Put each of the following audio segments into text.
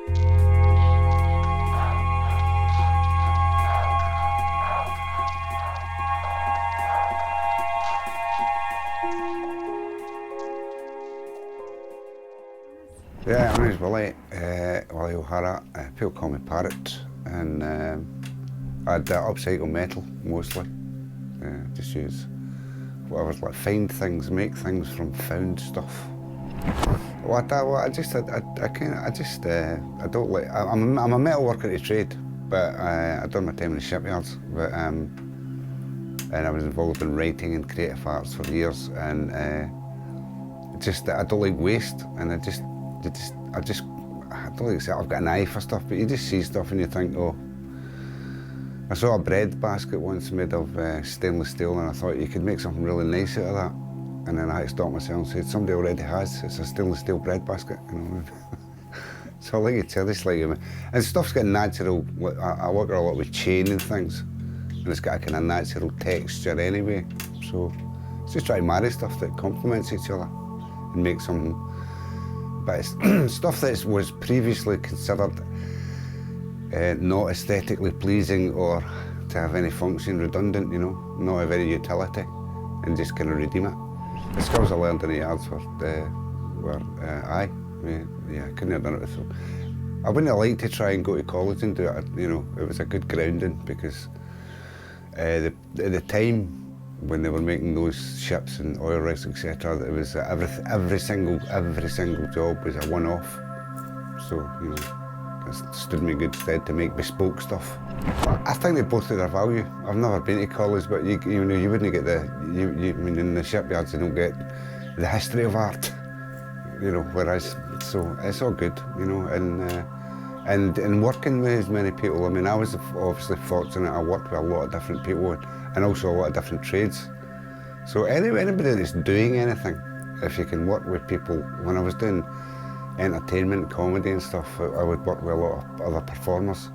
Yeah, my name's Willie O'Hara. People call me Parrot, and I do upcycle metal mostly. Just use whatever's like find things, make things from found stuff. I don't like. I'm a metal worker to trade, but I done my time in the shipyards. But and I was involved in writing and creative arts for years, and I don't like waste, and I don't like to say I've got an eye for stuff, but you just see stuff and you think, oh. I saw a bread basket once made of stainless steel, and I thought you could make something really nice out of that. And then I had to stop myself and said, somebody already has, it's a stainless steel bread basket, you know. So I like to tell this, like, and stuff's got natural, I work a lot with chain and things, and it's got a kind of natural texture anyway. So just try to marry stuff that complements each other and make something. But it's stuff that was previously considered not aesthetically pleasing or to have any function, redundant, you know, not have any utility, and just kind of redeem it. The skills I learned in the yards were I couldn't have done it without. I wouldn't have liked to try and go to college and do it, you know, it was a good grounding because at the time when they were making those ships and oil rigs, etc., it was every single job was a one-off. So, you know, it stood me in good stead to make bespoke stuff. I think they both have their value. I've never been to college, but you know, you wouldn't get I mean, in the shipyards you don't get the history of art, you know, whereas, so it's all good, you know, and working with as many people. I mean, I was obviously fortunate. I worked with a lot of different people and also a lot of different trades. So anybody that's doing anything, if you can work with people, when I was doing entertainment, comedy and stuff, I would work with a lot of other performers.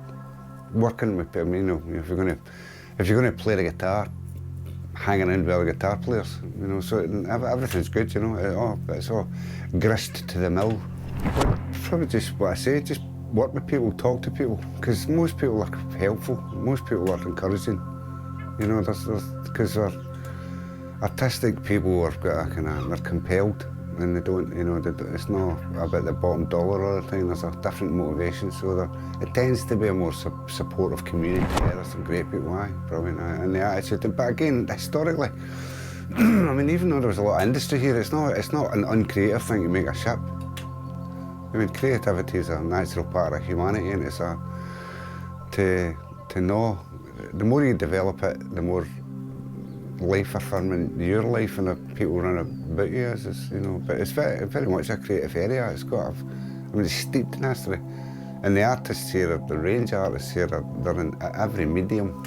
Working with people, you know, if you're going to play the guitar, hanging around with other guitar players, you know, so everything's good, you know, it's all grist to the mill. But probably just what I say, just work with people, talk to people, because most people are helpful, most people are encouraging, you know, because artistic people are they're compelled, and they don't, you know, it's not about the bottom dollar all the time. There's a different motivation, so it tends to be a more supportive community. Yeah, there's some great people, probably, and the attitude. But again, historically, I mean, even though there was a lot of industry here, it's not an uncreative thing to make a ship. I mean, creativity is a natural part of humanity, and it's to know. The more you develop it, the more life affirming your life and the people around about you is, you know. But it's very, very much a creative area. It's got, I mean, it's steeped in history, and the artists here, the range artists here, they're in every medium.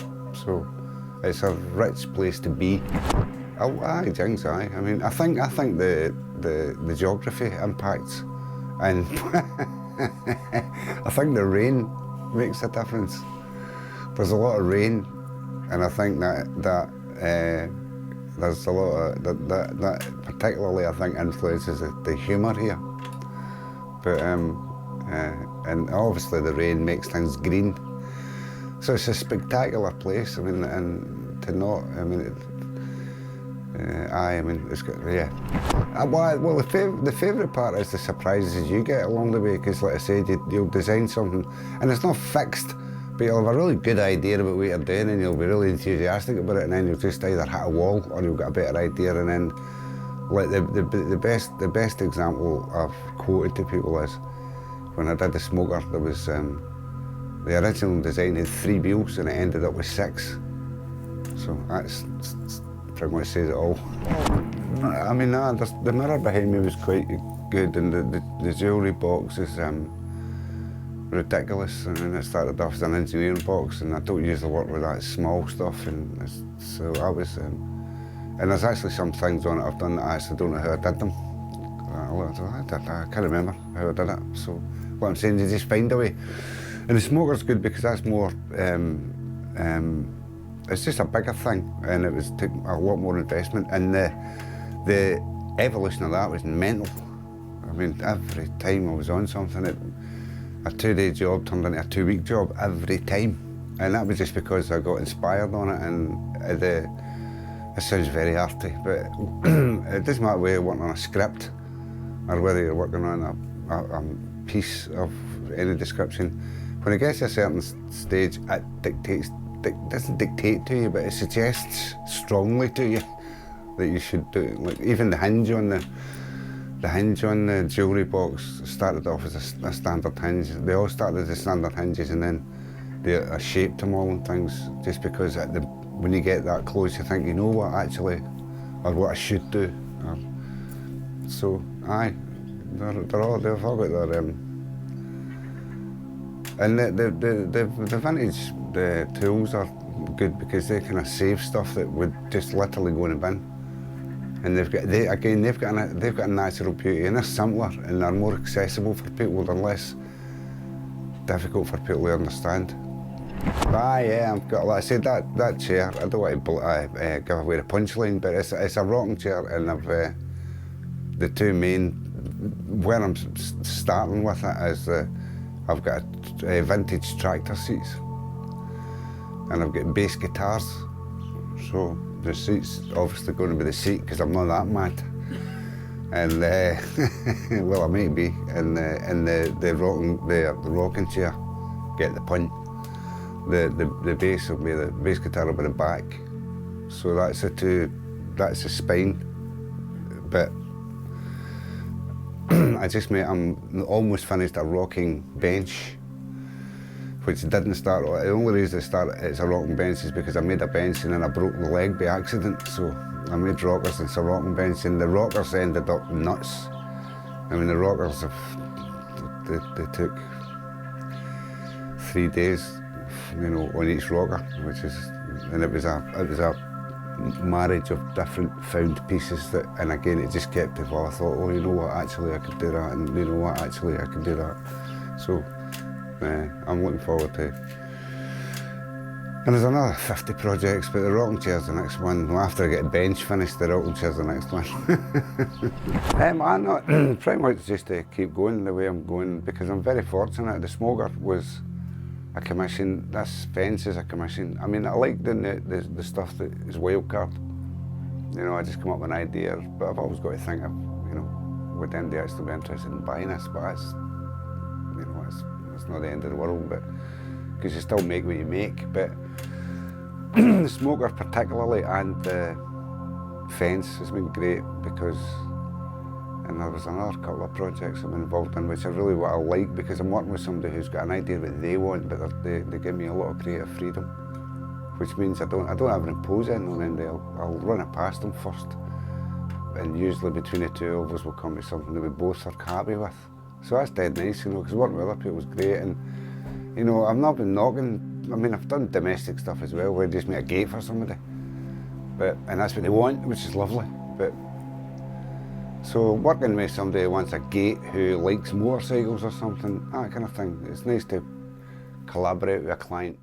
So it's a rich place to be. Aye, Jings, aye. I mean, I think the geography impacts, and I think the rain makes a difference. There's a lot of rain, and I think that there's a lot of that particularly, I think, influences the humour here. But and obviously the rain makes things green, so it's a spectacular place. I mean, and to not, I mean, I mean, it's got, yeah. Well, the favourite part is the surprises you get along the way, because, like I said, you'll design something, and it's not fixed. But you'll have a really good idea about what you're doing, and you'll be really enthusiastic about it, and then you'll just either hit a wall or you'll get a better idea. And then, like the best example I've quoted to people is when I did the smoker. There was the original design had 3 wheels and it ended up with 6. So that's pretty much says it all. I mean, the mirror behind me was quite good, and the jewellery box is ridiculous. And then it started off as an engineering box, and I don't usually work with that small stuff, and so I was, and there's actually some things on it I've done that I actually don't know how I did them. I can't remember how I did it. So what I'm saying is just find a way. And the smoker's good because that's more, it's just a bigger thing, and it took a lot more investment, and the evolution of that was mental. I mean, every time I was on something, a 2-day job turned into a 2-week job every time. And that was just because I got inspired on it, and it sounds very arty, but it doesn't matter whether you're working on a script or whether you're working on a piece of any description. When it gets to a certain stage, it doesn't dictate to you, but it suggests strongly to you that you should do it. Like even the hinge on the jewellery box started off as a standard hinge. They all started as standard hinges, and then I shaped them all and things, just because when you get that close, you think, you know what, actually, or what I should do. So, aye, they've all got their, and the vintage tools are good because they kind of save stuff that would just literally go in a bin. And they've got a natural beauty, and they're simpler and they're more accessible for people. They're less difficult for people to understand. Yeah, I've got, like I said, that chair, I don't want to give away the punchline, but it's a rocking chair, and I've the two main, where I'm starting with it is I've got vintage tractor seats, and I've got bass guitars, so the seat's obviously going to be the seat because I'm not that mad. And well, I may be, and the rocking chair, get the pun. The bass will be the bass guitar will be the back, so that's the spine. But I'm almost finished a rocking bench, which didn't start. The only reason it's a rocking bench is because I made a bench and then I broke the leg by accident. So I made rockers and it's a rocking bench, and the rockers ended up nuts. I mean, the rockers they took 3 days, you know, on each rocker, and it was a marriage of different found pieces and again it just kept it. Well, I thought, oh, you know what, actually I could do that, and you know what, actually I could do that. So I'm looking forward to. And there's another 50 projects, but the rocking chair's the next one. Well, after I get the bench finished, the rocking chair's the next one. I'm not pretty much just to keep going the way I'm going, because I'm very fortunate. The smoker was a commission, this fence is a commission. I mean, I like doing the stuff that is wild card. You know, I just come up with an idea, but I've always got to think of, you know, would anybody actually be interested in buying this? But that's, you know, it's not the end of the world, but because you still make what you make. But the smoker particularly, and the fence has been great, because, and there was another couple of projects I'm involved in, which are really what I like, because I'm working with somebody who's got an idea of what they want, but they give me a lot of creative freedom, which means I don't ever impose anything on anybody. I'll run it past them first, and usually between the two of us will come to something that we both are happy with. So that's dead nice, you know, because working with other people is great. And you know, I've not been knocking. I mean, I've done domestic stuff as well, where I just make a gate for somebody, and that's what they want, which is lovely. But so working with somebody who wants a gate, who likes motorcycles or something, that kind of thing, it's nice to collaborate with a client.